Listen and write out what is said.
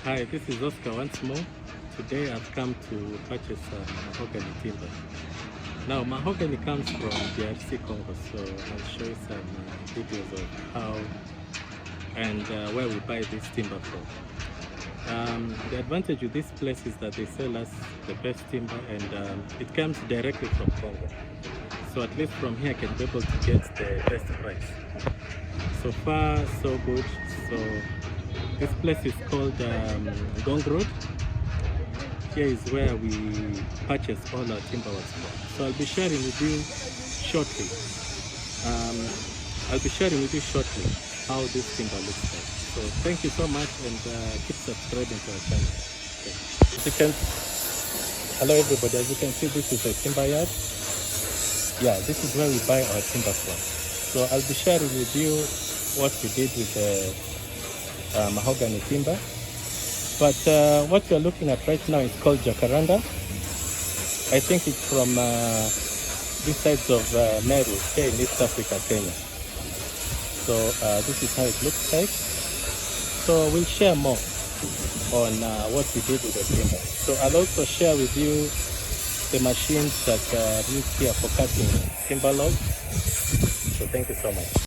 Hi, this is Oscar once more. Today I've come to purchase mahogany timber. Now, mahogany comes from DRC Congo, so I'll show you some videos of how and where we buy this timber from. The advantage with this place is that they sell us the best timber, and it comes directly from Congo. So at least from here I can be able to get the best price. So far, so good. So this place is called Gong Road. Here is where we purchase all our timber works from. So I'll be sharing with you shortly. How this timber looks like. So thank you so much, and keep subscribing to our channel. Okay. Hello everybody, as you can see, this is a timber yard. Yeah, this is where we buy our timber from. So I'll be sharing with you what we did with the mahogany timber. But what you're looking at right now is called jacaranda. I think it's from these sides of Meru, here in East Africa, Kenya. So this is how it looks like. So we'll share more on what we did with the timber. So I'll also share with you the machines that are used here for cutting timber logs. So thank you so much.